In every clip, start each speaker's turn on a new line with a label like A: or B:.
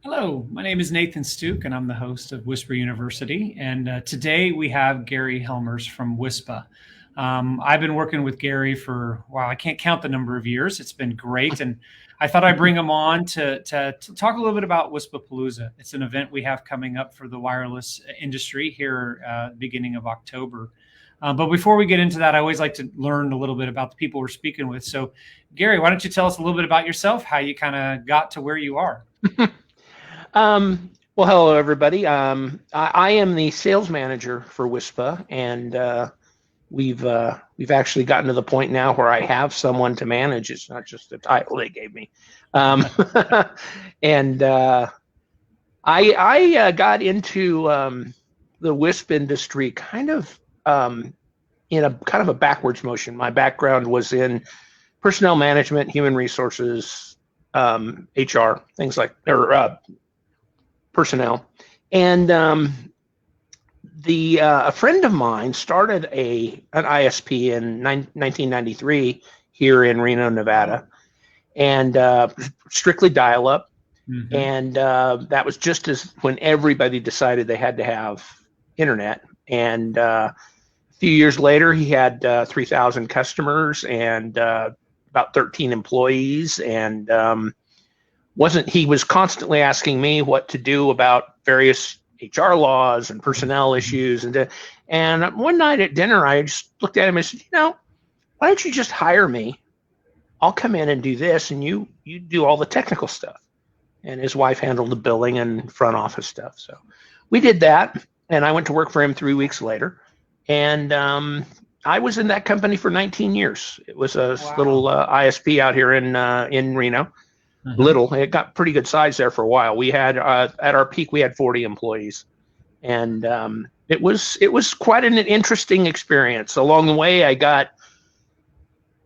A: Hello, my name is Nathan Stuke, and I'm the host of Wisper University. And today we have Gary Helmers from WISPA. I've been working with Gary for, wow, I can't count the number of years. It's been great. And I thought I'd bring him on to talk a little bit about WISPAPalooza. It's an event we have coming up for the wireless industry here beginning of October. But before we get into that, I always like to learn a little bit about the people we're speaking with. So, Gary, why don't you tell us a little bit about yourself, how you kind of got to where you are?
B: Well, hello, everybody. I am the sales manager for WISPA, and we've actually gotten to the point now where I have someone to manage. It's not just the title they gave me. And I got into the WISP industry kind of in a backwards motion. My background was in personnel management, human resources, HR, things like personnel, and a friend of mine started an ISP in 1993 here in Reno, Nevada, and strictly dial-up. Mm-hmm. And that was just as when everybody decided they had to have internet. And a few years later, he had 3,000 customers and about 13 employees, and he was constantly asking me what to do about various HR laws and personnel issues. And one night at dinner, I just looked at him and said, why don't you just hire me? I'll come in and do this, and you do all the technical stuff. And his wife handled the billing and front office stuff. So we did that, and I went to work for him 3 weeks later. And I was in that company for 19 years. It was a little ISP out here in Reno. Mm-hmm. Little. It got pretty good size there for a while. We had at our peak, we had 40 employees, and it was quite an interesting experience. Along the way, I got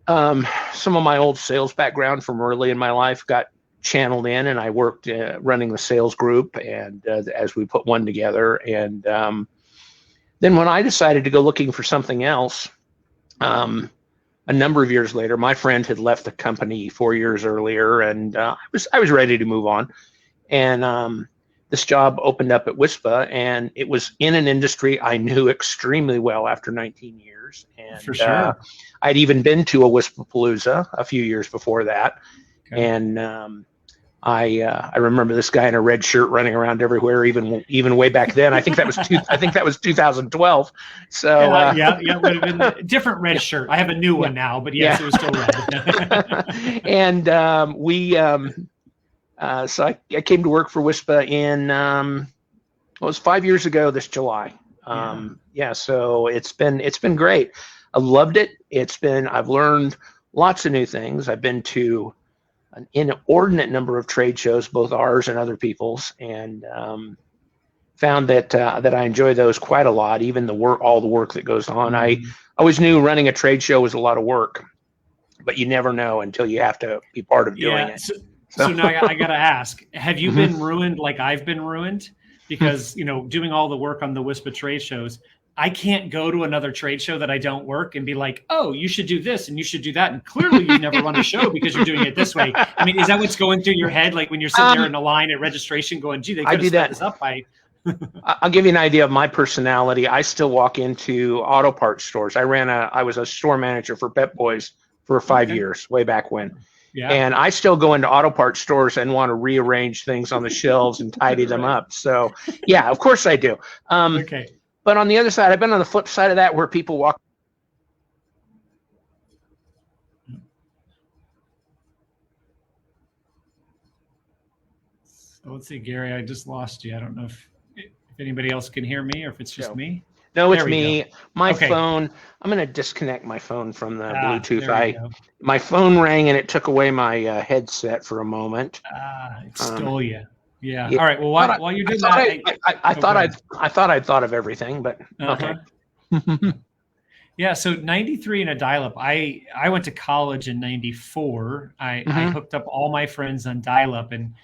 B: some of my old sales background from early in my life got channeled in, and I worked running the sales group, and as we put one together. And then when I decided to go looking for something else, a number of years later, my friend had left the company 4 years earlier, and I was ready to move on. And this job opened up at WISPA, and it was in an industry I knew extremely well after 19 years. And
A: for sure,
B: I'd even been to a WISPAPalooza a few years before that. Okay. And I remember this guy in a red shirt running around everywhere, even way back then. I think that was 2012. So
A: it would have been a different red shirt. I have a new one now, but yes, it was still red.
B: And so I came to work for WISPA in it was 5 years ago this July. So it's been great. I loved it. I've learned lots of new things. I've been to an inordinate number of trade shows, both ours and other people's, and found that I enjoy those quite a lot. Even all the work that goes on. I always knew running a trade show was a lot of work, but you never know until you have to be part of doing it.
A: So now I got to ask: have you been ruined like I've been ruined? Because doing all the work on the WISPA trade shows, I can't go to another trade show that I don't work and be like, oh, you should do this and you should do that. And clearly you've never run a show because you're doing it this way. I mean, is that what's going through your head? Like when you're sitting there in a line at registration going, gee, they could have set this up by.
B: I'll give you an idea of my personality. I still walk into auto parts stores. I was a store manager for Pep Boys for 5 years, way back when. Yeah. And I still go into auto parts stores and want to rearrange things on the shelves and tidy them up. So yeah, of course I do.
A: Okay.
B: But on the other side, I've been on the flip side of that where people walk.
A: So let's see, Gary, I just lost you. I don't know if anybody else can hear me or if it's just me.
B: No, it's me. My phone, I'm going to disconnect my phone from the Bluetooth. My phone rang and it took away my headset for a moment.
A: It stole you. Yeah. All right. Well, while you're doing that,
B: I thought I'd thought of everything, but okay.
A: Yeah. So 93 in a dial-up. I went to college in 94. I hooked up all my friends on dial-up, and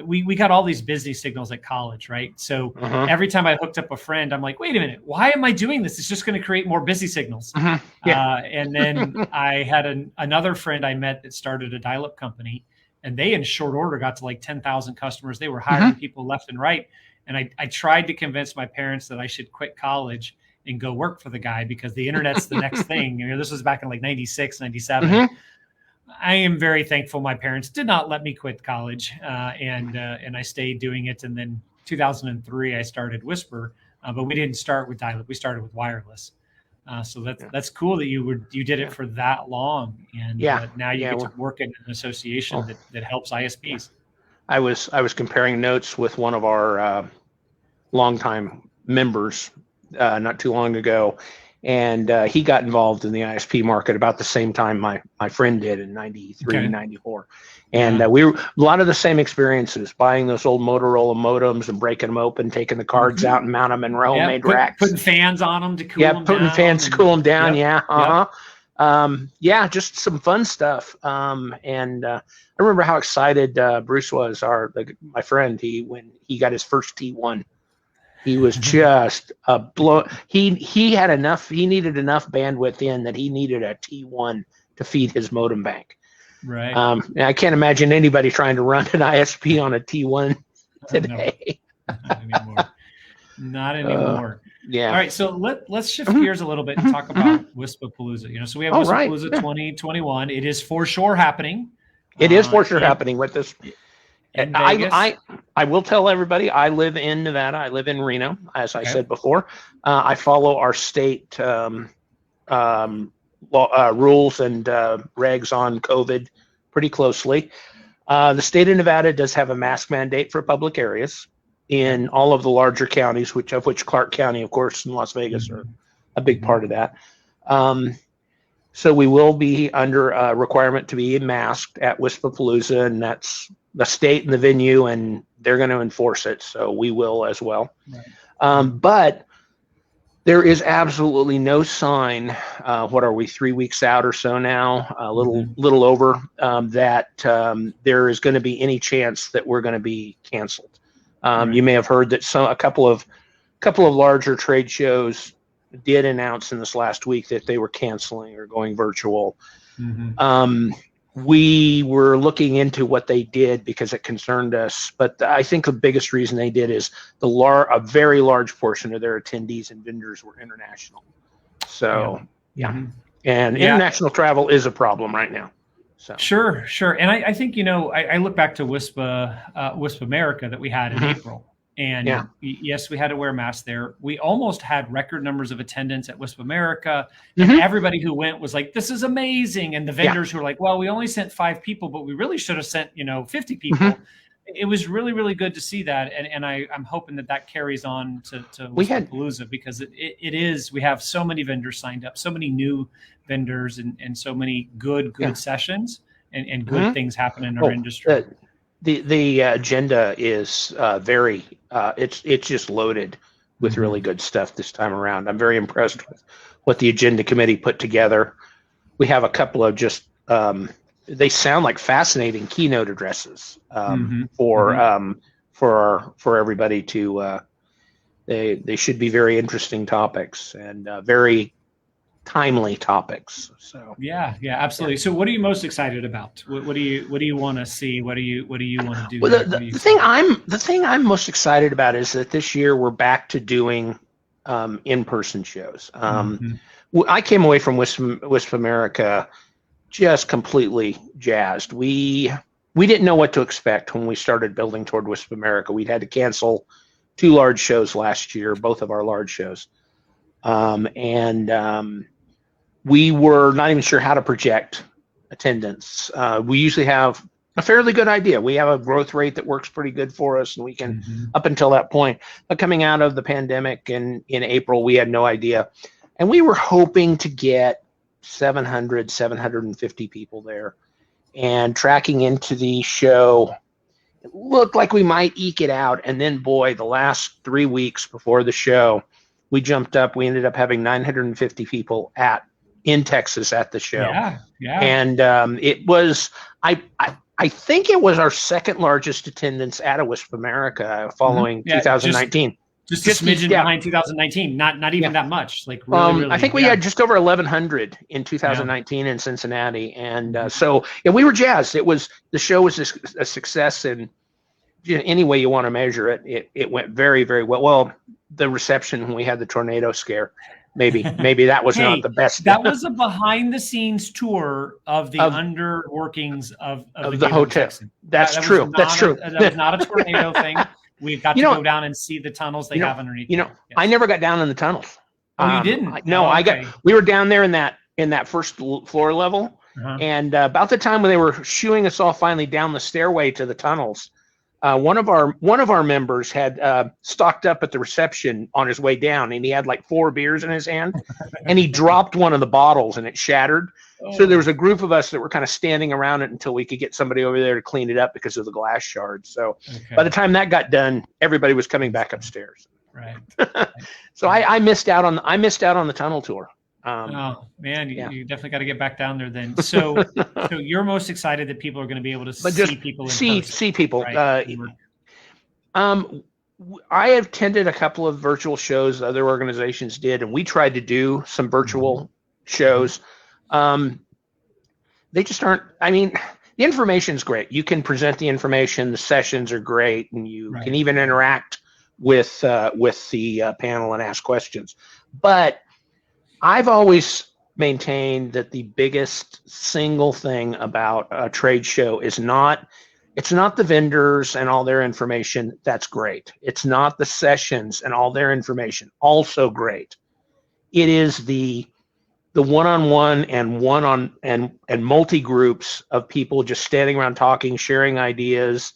A: we got all these busy signals at college, right? So every time I hooked up a friend, I'm like, wait a minute, why am I doing this? It's just going to create more busy signals. And then I had another friend I met that started a dial-up company. and they in short order got to like 10,000 customers. They were hiring people left and right. And I tried to convince my parents that I should quit college and go work for the guy because the internet's the next thing. This was back in like 96, 97. I am very thankful my parents did not let me quit college, and I stayed doing it. And then 2003, I started Wisper, but we didn't start with dial-up. We started with wireless. So that's cool that you did it for that long, and now you get to work in an association that helps ISPs.
B: I was comparing notes with one of our longtime members not too long ago, and he got involved in the ISP market about the same time my friend did in 93, 94. And we were a lot of the same experiences, buying those old Motorola modems and breaking them open, taking the cards out and mount them in homemade racks.
A: Putting fans on them to cool them down.
B: Putting fans to cool them down. Just some fun stuff. I remember how excited Bruce was, my friend, when he got his first T1. He was just a blow. He needed enough bandwidth in that he needed a T1 to feed his modem bank.
A: Right.
B: I can't imagine anybody trying to run an ISP on a T1 today.
A: No, not anymore. Not anymore.
B: Yeah.
A: All right. So let's shift gears a little bit and talk about WISPAPalooza. So we have WISPAPalooza 2021. It is for sure happening.
B: It is for sure happening with this.
A: And
B: I will tell everybody, I live in Nevada. I live in Reno, as I said before. I follow our state rules and regs on COVID pretty closely. The state of Nevada does have a mask mandate for public areas in all of the larger counties, of which Clark County, of course, and Las Vegas are a big part of that. So we will be under a requirement to be masked at WISPAPalooza, and that's the state and the venue, and they're going to enforce it. So we will as well. Right. But there is absolutely no sign. What are we, 3 weeks out or so now? A little over that there is going to be any chance that we're going to be canceled. You may have heard that a couple of larger trade shows did announce in this last week that they were canceling or going virtual. We were looking into what they did because it concerned us, but I think the biggest reason they did is a very large portion of their attendees and vendors were international. So and international travel is a problem right now. So. Sure.
A: And I think, I look back to WISPA America that we had in April. And yes, we had to wear masks there. We almost had record numbers of attendance at WISPA America. And everybody who went was like, this is amazing. And the vendors who were like, well, we only sent 5 people, but we really should have sent, 50 people. It was really, really good to see that. And I'm hoping that carries on to WISPAPalooza because it is, we have so many vendors signed up, so many new vendors and so many good sessions and good things happen in our industry.
B: The agenda is very it's just loaded with really good stuff this time around. I'm very impressed with what the agenda committee put together. We have a couple of just they sound like fascinating keynote addresses for everybody to they should be very interesting topics and very timely topics. So
A: yeah, absolutely. So what are you most excited about? What do you want to see? What do you want to do?
B: Well, the thing I'm most excited about is that this year we're back to doing in-person shows. I came away from WISPA America just completely jazzed. We didn't know what to expect when we started building toward WISPA America. We'd had to cancel 2 large shows last year, both of our large shows. We were not even sure how to project attendance. We usually have a fairly good idea. We have a growth rate that works pretty good for us, and we can up until that point. But coming out of the pandemic in April, we had no idea. And we were hoping to get 700, 750 people there. And tracking into the show, it looked like we might eke it out. And then, boy, the last 3 weeks before the show, we jumped up. We ended up having 950 people in Texas at the show. Yeah. And it was, I think it was our second largest attendance at a WISPA America following 2019.
A: Just a smidgen behind 2019, not even that much. Like really,
B: I think we had just over 1,100 in 2019 in Cincinnati, and so we were jazzed. The show was a success, and any way you want to measure it, it went very, very well. Well, the reception when we had the tornado scare, maybe that was not the best.
A: That was a behind the scenes tour of the underworkings of
B: the hotel. That's true.
A: That was not a tornado thing. We've got to go down and see the tunnels they have underneath.
B: I never got down in the tunnels.
A: Oh, you didn't?
B: We were down there in that first floor level, and about the time when they were shooing us all finally down the stairway to the tunnels, one of our members had stocked up at the reception on his way down, and he had like 4 beers in his hand, and he dropped one of the bottles and it shattered. So there was a group of us that were kind of standing around it until we could get somebody over there to clean it up because of the glass shards. So by the time that got done, everybody was coming back upstairs.
A: Right.
B: So I missed out on the tunnel tour.
A: Oh man, you definitely got to get back down there then. So you're most excited that people are going to be able to see people in person.
B: See people.
A: Right?
B: I have attended a couple of virtual shows other organizations did, and we tried to do some virtual shows. They just aren't. I mean, the information's great. You can present the information. The sessions are great, and you can even interact with the panel and ask questions. But I've always maintained that the biggest single thing about a trade show is it's not the vendors and all their information. That's great. It's not the sessions and all their information. Also great. It is the one-on-one and multi groups of people just standing around talking, sharing ideas.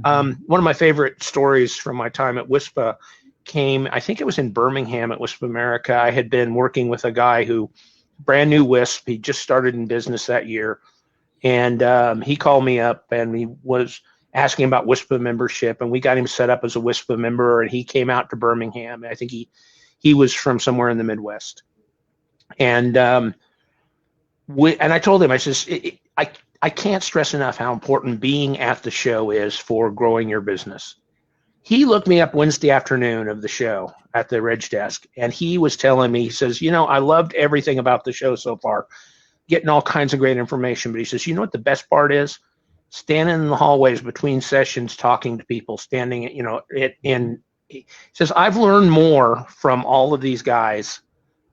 B: One of my favorite stories from my time at WISPA came, I think it was in Birmingham at WISPA America. I had been working with a guy who brand new WISP. He just started in business that year. And he called me up and he was asking about WISPA membership, and we got him set up as a WISPA member, and he came out to Birmingham. I think he was from somewhere in the Midwest. And and I told him, I says, I can't stress enough how important being at the show is for growing your business. He looked me up Wednesday afternoon of the show at the Reg desk, and he was telling me, he says, I loved everything about the show so far, getting all kinds of great information. But he says, what the best part is? Standing in the hallways between sessions, talking to people, standing, he says, I've learned more from all of these guys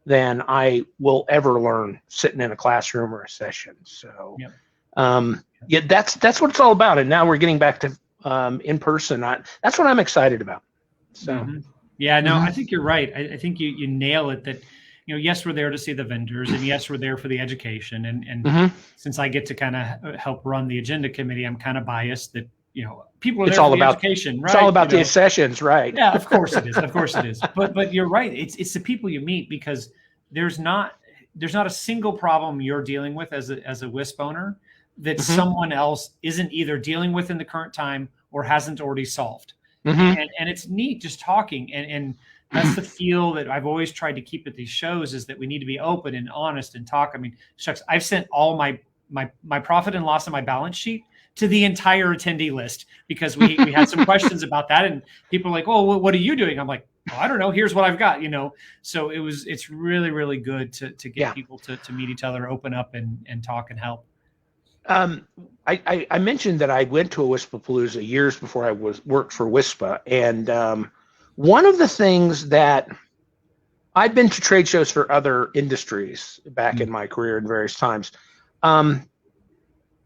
B: than I will ever learn sitting in a classroom or a session. So, that's what it's all about. And now we're getting back to in person. That's what I'm excited about. So,
A: I think you're right. I think you nail it. That yes, we're there to see the vendors, and yes, we're there for the education. And since I get to kind of help run the agenda committee, I'm kind of biased that people are there for the education. Right?
B: It's all about the sessions, right?
A: Yeah, of course it is. Of course it is. But you're right. It's the people you meet, because there's not a single problem you're dealing with as a WISP owner that someone else isn't either dealing with in the current time or hasn't already solved. And it's neat just talking, and that's the feel that I've always tried to keep at these shows, is that we need to be open and honest and talk. I mean, shucks, I've sent all my profit and loss on my balance sheet to the entire attendee list, because we had some questions about that, and people are like, "Oh, what are you doing?" I'm like, "Oh, I don't know. Here's what I've got." So it's really, really good to get people to meet each other, open up, and talk and help.
B: I mentioned that I went to a WISPApalooza years before I worked for WISPA, and one of the things that I've been to trade shows for other industries back in my career in various times.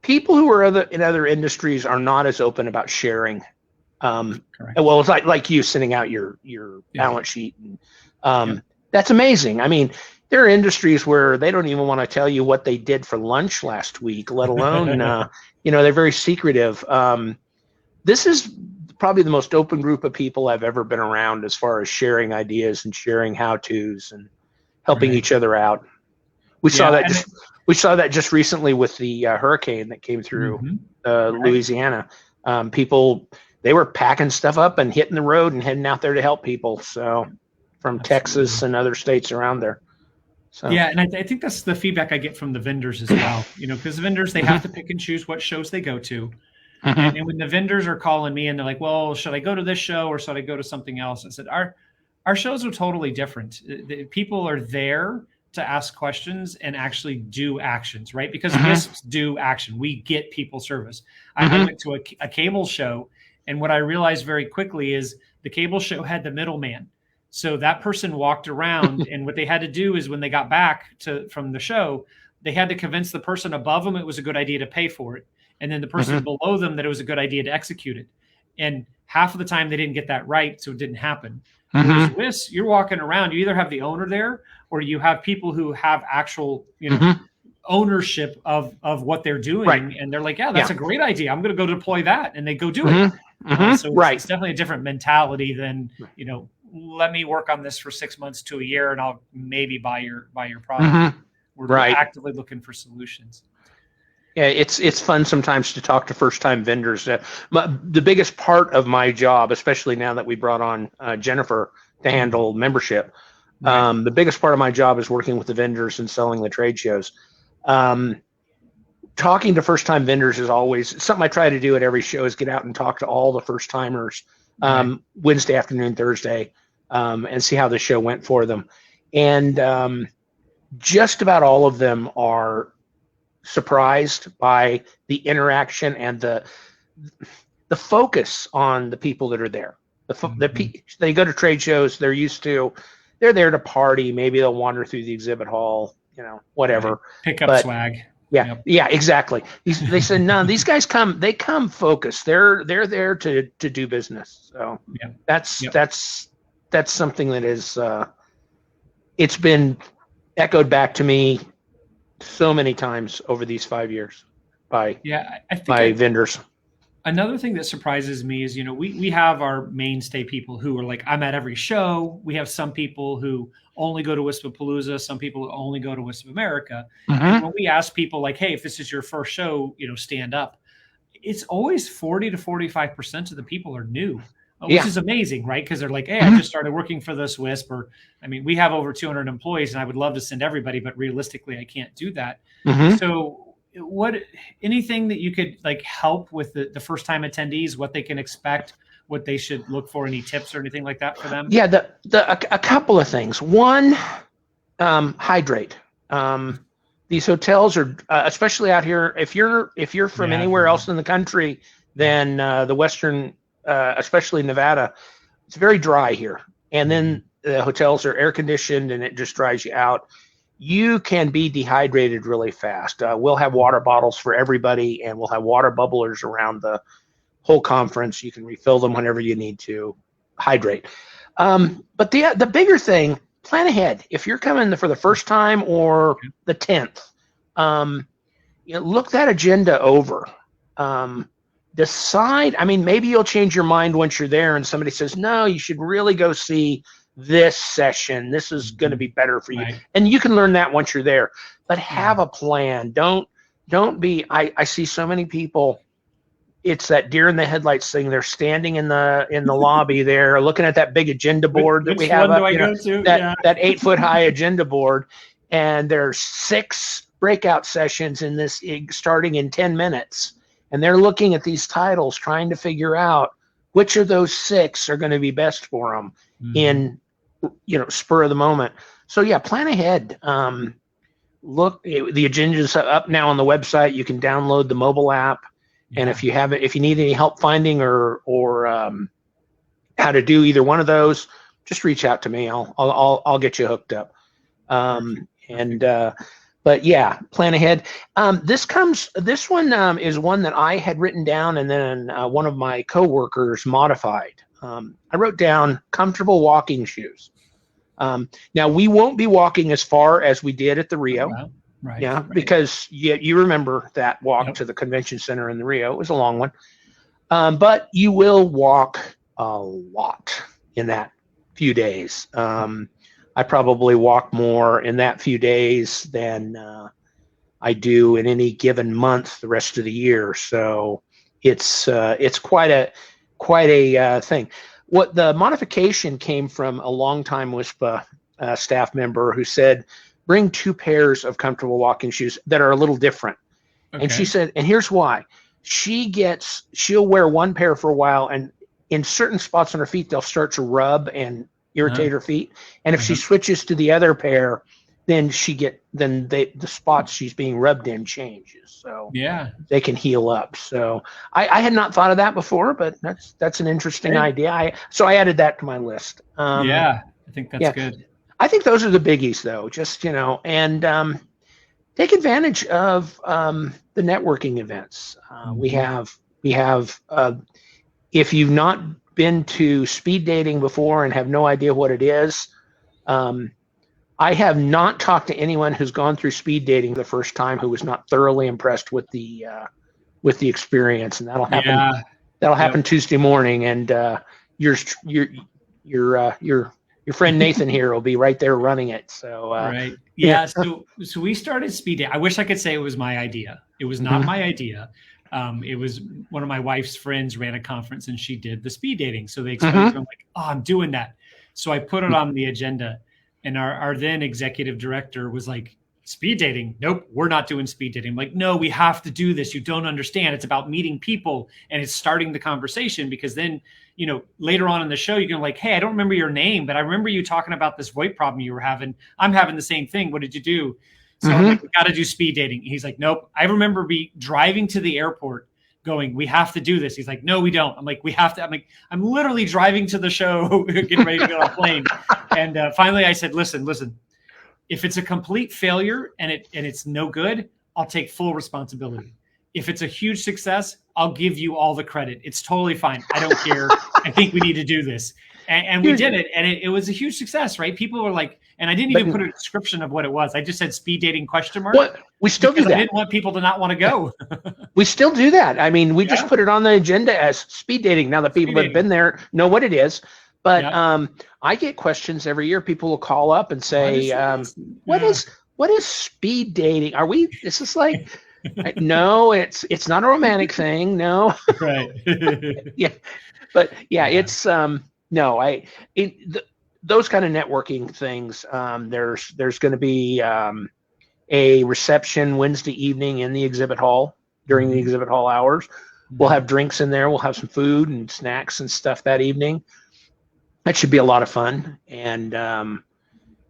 B: People who are in other industries are not as open about sharing. Well, it's like you sending out your balance sheet. And, that's amazing. I mean, there are industries where they don't even want to tell you what they did for lunch last week, let alone, they're very secretive. This is probably the most open group of people I've ever been around as far as sharing ideas and sharing how-tos and helping each other out. We saw that just recently with the hurricane that came through Louisiana. People, they were packing stuff up and hitting the road and heading out there to help people. So from Texas and other states around there. So. Yeah,
A: and I think that's the feedback I get from the vendors as well. Because the vendors, they have to pick and choose what shows they go to. And when the vendors are calling me and they're like, "Well, should I go to this show or should I go to something else?" I said, Our shows are totally different. People are there to ask questions and actually do actions, right? Because WISPs do action. We get people service. I went to a cable show, and what I realized very quickly is the cable show had the middleman. So that person walked around, and what they had to do is when they got back from the show, they had to convince the person above them it was a good idea to pay for it, and then the person below them that it was a good idea to execute it. And half of the time they didn't get that right, so it didn't happen. Whereas WISP, you're walking around, you either have the owner there or you have people who have actual, ownership of what they're doing. Right. And they're like, yeah, that's a great idea. I'm going to go deploy that. And they go do it. So it's definitely a different mentality than, let me work on this for 6 months to a year and I'll maybe buy your product. We're actively looking for solutions.
B: Yeah, it's fun sometimes to talk to first-time vendors. The biggest part of my job, especially now that we brought on Jennifer to handle membership, the biggest part of my job is working with the vendors and selling the trade shows. Talking to first-time vendors is always something I try to do at every show, is get out and talk to all the first-timers Wednesday afternoon, Thursday, and see how the show went for them. And just about all of them are surprised by the interaction and the focus on the people that are there. They go to trade shows, they're there to party. Maybe they'll wander through the exhibit hall, whatever.
A: Pick up swag.
B: Yeah, yeah, exactly. They said, no, these guys come focused. They're there to do business. So that's something that is it's been echoed back to me so many times over these 5 years by vendors.
A: Another thing that surprises me is, we have our mainstay people who are like, I'm at every show. We have some people who only go to WISPAPalooza, some people who only go to WISPA America. And when we ask people like, hey, if this is your first show, stand up, it's always 40 to 45% of the people are new. Which is amazing, right? Because they're like, hey, I just started working for this WISP. Or, we have over 200 employees, and I would love to send everybody, but realistically, I can't do that. So anything that you could help with the first-time attendees, what they can expect, what they should look for, any tips or anything like that for them?
B: Yeah, a couple of things. One, hydrate. These hotels are, especially out here, if you're from anywhere else in the country than the Western, especially Nevada, it's very dry here. And then the hotels are air conditioned and it just dries you out. You can be dehydrated really fast. We'll have water bottles for everybody, and we'll have water bubblers around the whole conference. You can refill them whenever you need to. Hydrate. But the bigger thing, plan ahead. If you're coming for the first time or the 10th, look that agenda over. Decide, maybe you'll change your mind once you're there and somebody says, no, you should really go see this session. This is going to be better for you. And you can learn that once you're there. But have a plan. Don't be, I see so many people, it's that deer in the headlights thing. They're standing in the lobby there looking at that big agenda board that we have up, that 8-foot high agenda board. And there's 6 breakout sessions in this starting in 10 minutes. And they're looking at these titles, trying to figure out which of those 6 are going to be best for them in, spur of the moment. So plan ahead. Look, the agenda is up now on the website. You can download the mobile app, and if you need any help finding or how to do either one of those, just reach out to me. I'll get you hooked up. But plan ahead. This one is one that I had written down, and then one of my coworkers modified. I wrote down comfortable walking shoes. Now we won't be walking as far as we did at the Rio. Right. Because you remember that walk to the convention center in the Rio. It was a long one. But you will walk a lot in that few days. I probably walk more in that few days than I do in any given month the rest of the year. So it's quite a thing. What the modification came from a longtime WISPA staff member who said, bring 2 pairs of comfortable walking shoes that are a little different. Okay. And she said, and here's why. She'll wear one pair for a while, and in certain spots on her feet, they'll start to rub and irritate her feet. And if she switches to the other pair, then the spots she's being rubbed in changes. So they can heal up. So I had not thought of that before, but that's an interesting idea. So I added that to my list.
A: I think that's good.
B: I think those are the biggies, though. Just, and take advantage of the networking events. We have if you've not been to speed dating before and have no idea what it is, I have not talked to anyone who's gone through speed dating the first time who was not thoroughly impressed with the experience, and that'll happen. Yeah. That'll happen Tuesday morning, and your friend Nathan here will be right there running it. So
A: right, yeah. So we started speed dating. I wish I could say it was my idea. It was not my idea. It was one of my wife's friends ran a conference and she did the speed dating. So they explained to me, I'm like, oh, I'm doing that. So I put it on the agenda, and our then executive director was like, speed dating? Nope, we're not doing speed dating. I'm like, no, we have to do this. You don't understand. It's about meeting people and it's starting the conversation, because then, later on in the show, you can like, hey, I don't remember your name, but I remember you talking about this VoIP problem you were having. I'm having the same thing. What did you do? So I'm like, we got to do speed dating. He's like, nope. I remember driving to the airport going, we have to do this. He's like, no, we don't. I'm like, we have to. I'm like, I'm literally driving to the show, getting ready to get on a plane. And finally I said, listen, if it's a complete failure and it's no good, I'll take full responsibility. If it's a huge success, I'll give you all the credit. It's totally fine. I don't care. I think we need to do this. And we did it. And it was a huge success, right? People were like, and I didn't even put a description of what it was. I just said speed dating ?
B: What? We still do that.
A: I didn't want people to not want to go.
B: We still do that. I mean, we just put it on the agenda as speed dating. Now that people that have been there know what it is. But I get questions every year. People will call up and say, what is speed dating? Is this like, no, it's not a romantic thing. No.
A: Right.
B: But it's, those kind of networking things. There's going to be a reception Wednesday evening in the exhibit hall during the exhibit hall hours. We'll have drinks in there. We'll have some food and snacks and stuff that evening. That should be a lot of fun. And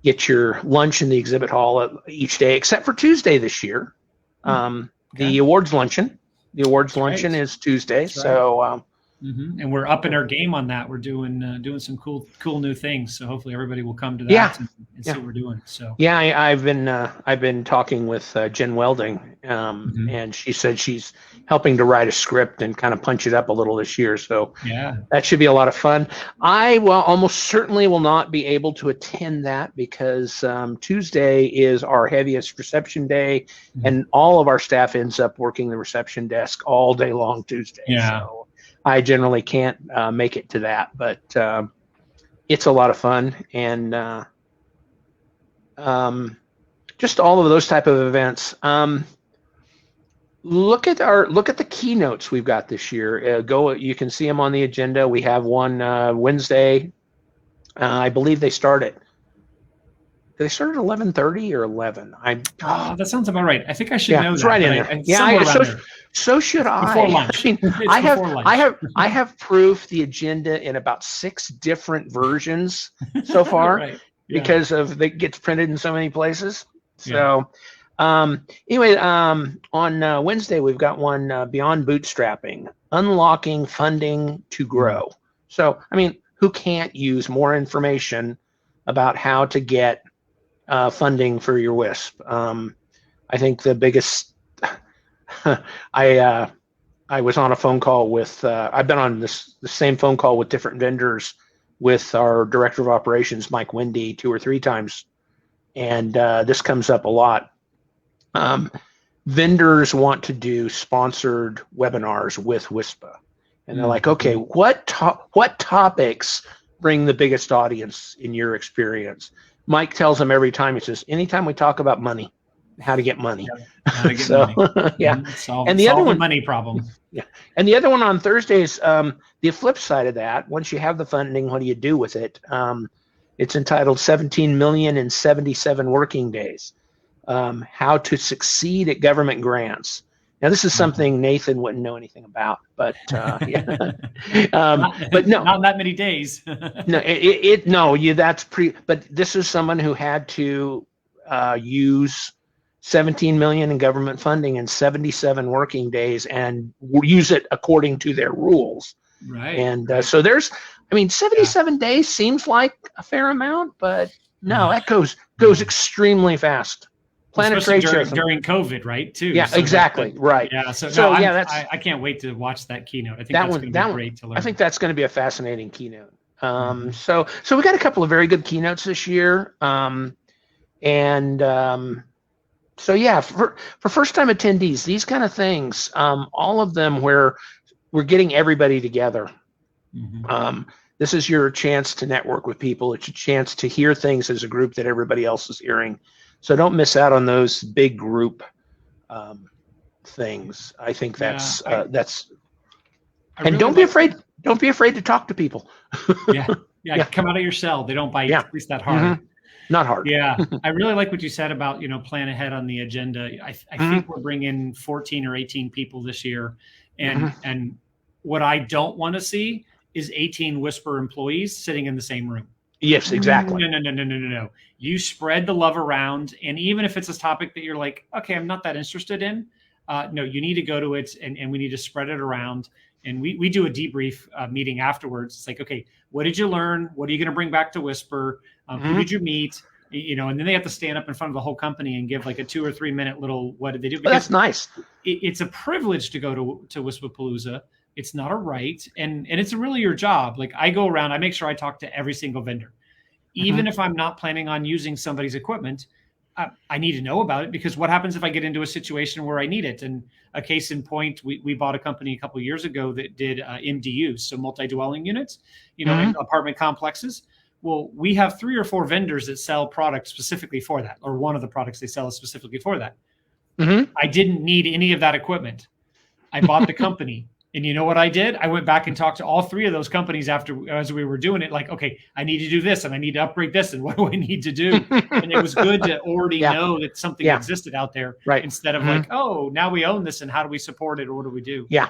B: get your lunch in the exhibit hall each day, except for Tuesday this year. The awards luncheon. The awards luncheon is Tuesday. That's so.
A: And we're upping our game on that. We're doing some cool new things. So hopefully everybody will come to that and see what we're doing. So
B: I've been talking with Jen Welding, and she said she's helping to write a script and kind of punch it up a little this year. So that should be a lot of fun. I almost certainly will not be able to attend that because Tuesday is our heaviest reception day, and all of our staff ends up working the reception desk all day long Tuesday. So I generally can't make it to that, but it's a lot of fun, and just all of those type of events. Look at the keynotes we've got this year. You can see them on the agenda. We have one Wednesday. I believe they start at. Did they start at 11:30 or 11?
A: That sounds about right. I think I should know that.
B: It's right in there. So should I.
A: Before lunch.
B: I have proof the agenda in about 6 different versions so far because of it gets printed in so many places. So anyway, on Wednesday we've got one Beyond Bootstrapping, Unlocking Funding to Grow. So I mean, who can't use more information about how to get funding for your WISP? I think the biggest. I was on a phone call with. I've been on the same phone call with different vendors with our director of operations, Mike Wendy, 2 or 3 times, and this comes up a lot. Vendors want to do sponsored webinars with WISPA, and they're like, okay, what topics bring the biggest audience in your experience? Mike tells them every time. He says, anytime we talk about money. How to get money.
A: How to get money.
B: And the other one,
A: money problem.
B: And the other one on Thursday is the flip side of that. Once you have the funding, what do you do with it? It's entitled 17 million in 77 working days. How to succeed at government grants. Now, this is something Nathan wouldn't know anything about, but yeah.
A: But no, not that many days.
B: That's but this is someone who had to use 17 million in government funding in 77 working days and use it according to their rules.
A: Right.
B: And so 77 days seems like a fair amount, but no, that goes extremely fast.
A: Planet trade show during COVID, right? Too.
B: Yeah, so exactly. Right.
A: Yeah. So I can't wait to watch that keynote. I think that's going to be great to learn.
B: I think that's going to be a fascinating keynote. So we got a couple of very good keynotes this year. So yeah, for first-time attendees, these kind of things, all of them where we're getting everybody together. This is your chance to network with people. It's a chance to hear things as a group that everybody else is hearing. So don't miss out on those big group things. I think that's and really don't be afraid. Don't be afraid to talk to people.
A: yeah. Come out of your shell. They don't bite. At least that hard.
B: Not hard.
A: Yeah, I really like what you said about plan ahead on the agenda. I think we're bringing 14 or 18 people this year, and what I don't want to see is 18 Wisper employees sitting in the same room.
B: Yes, exactly.
A: No. You spread the love around, and even if it's a topic that you're like, okay, I'm not that interested in, no, you need to go to it, and we need to spread it around. And we do a debrief meeting afterwards. It's like, okay, what did you learn? What are you going to bring back to Wisper? Who did you meet? And then they have to stand up in front of the whole company and give like a 2 or 3 minute little, what did they do?
B: Because that's nice.
A: It's a privilege to go to WISPAPalooza. It's not a right. And it's really your job. Like I go around, I make sure I talk to every single vendor. Even if I'm not planning on using somebody's equipment, I need to know about it, because what happens if I get into a situation where I need it? And a case in point, we bought a company a couple of years ago that did MDUs, so multi-dwelling units, in apartment complexes. Well, we have 3 or 4 vendors that sell products specifically for that, or one of the products they sell is specifically for that. I didn't need any of that equipment. I bought the company. And you know what I did? I went back and talked to all 3 of those companies as we were doing it. Like, okay, I need to do this, and I need to upgrade this, and what do I need to do? And it was good to already know that something existed out there,
B: right? Instead of
A: like, oh, now we own this, and how do we support it, or what do we do?
B: Yeah.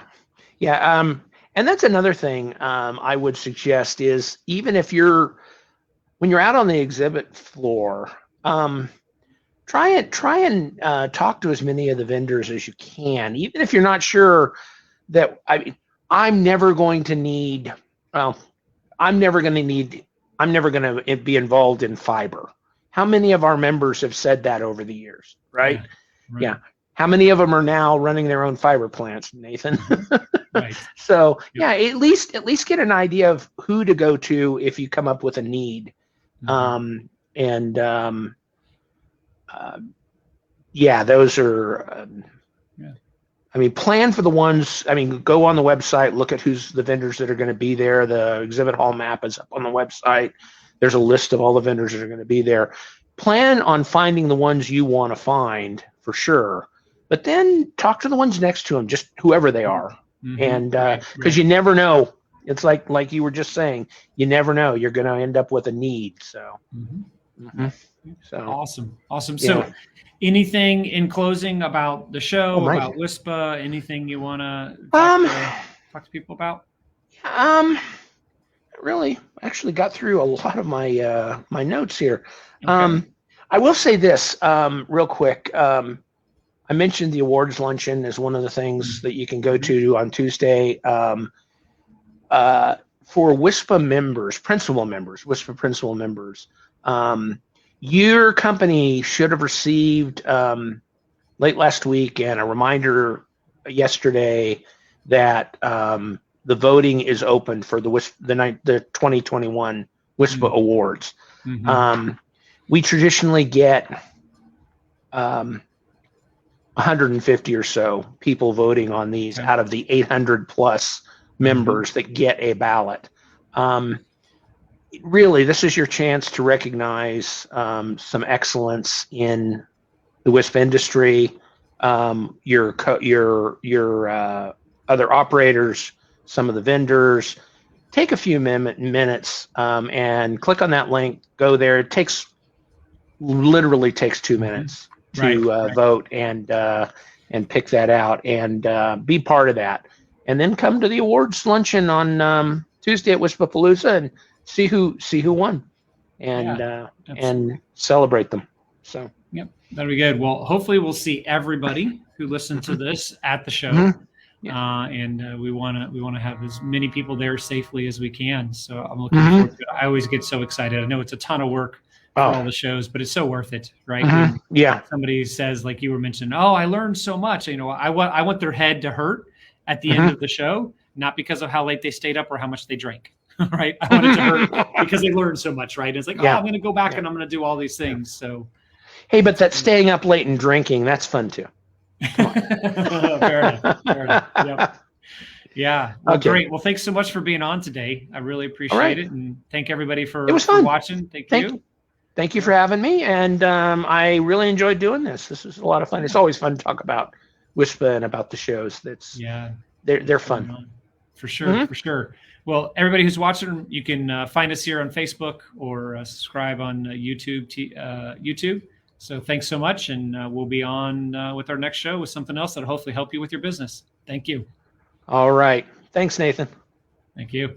B: And that's another thing I would suggest is, even if when you're out on the exhibit floor, try and talk to as many of the vendors as you can, even if you're not sure. I'm never going to be involved in fiber. How many of our members have said that over the years, right? Yeah. How many of them are now running their own fiber plants, Nathan?
A: Right.
B: So at least get an idea of who to go to if you come up with a need. Those are plan for the ones, go on the website, look at who's the vendors that are going to be there. The exhibit hall map is up on the website. There's a list of all the vendors that are going to be there. Plan on finding the ones you want to find for sure, but then talk to the ones next to them, just whoever they are. And because you never know. It's like you were just saying, you never know. You're going to end up with a need. So, so
A: awesome. So, anything in closing about the show, about WISPA? Anything you want to talk to people about?
B: Really, actually got through a lot of my my notes here. Okay. I will say this real quick. I mentioned the awards luncheon as one of the things that you can go to on Tuesday. For WISPA members, WISPA principal members, your company should have received late last week and a reminder yesterday that the voting is open for the 2021 WISPA awards. We traditionally get 150 or so people voting on these out of the 800 plus members that get a ballot. Really, this is your chance to recognize some excellence in the WISP industry, your other operators, some of the vendors. Take a few minutes and click on that link. Go there. It literally takes 2 minutes to vote, and and pick that out and be part of that. And then come to the awards luncheon on Tuesday at WISPAPalooza and see who won, and celebrate them. So
A: yep, that'll be good. Well, hopefully we'll see everybody who listened to this at the show. And we want to have as many people there safely as we can. So I'm looking forward to it. I always get so excited. I know it's a ton of work for all the shows, but it's so worth it, right? When somebody says, like you were mentioning, oh, I learned so much. You know, I want their head to hurt at the end of the show, not because of how late they stayed up or how much they drank, right? I want it to hurt because they learned so much, right? It's like, I'm going to go back and I'm going to do all these things. So,
B: hey, but that staying up late and drinking, that's fun too.
A: Fair enough. Yep. Yeah. Well, great. Well, thanks so much for being on today. I really appreciate it, and thank everybody for watching.
B: Thank you for having me, and I really enjoyed doing this. This was a lot of fun. It's always fun to talk about WISPA and about the shows. They're fun.
A: For sure. For sure. Well, everybody who's watching, you can find us here on Facebook or subscribe on YouTube. So thanks so much, and we'll be on with our next show with something else that'll hopefully help you with your business. Thank you.
B: All right. Thanks, Nathan.
A: Thank you.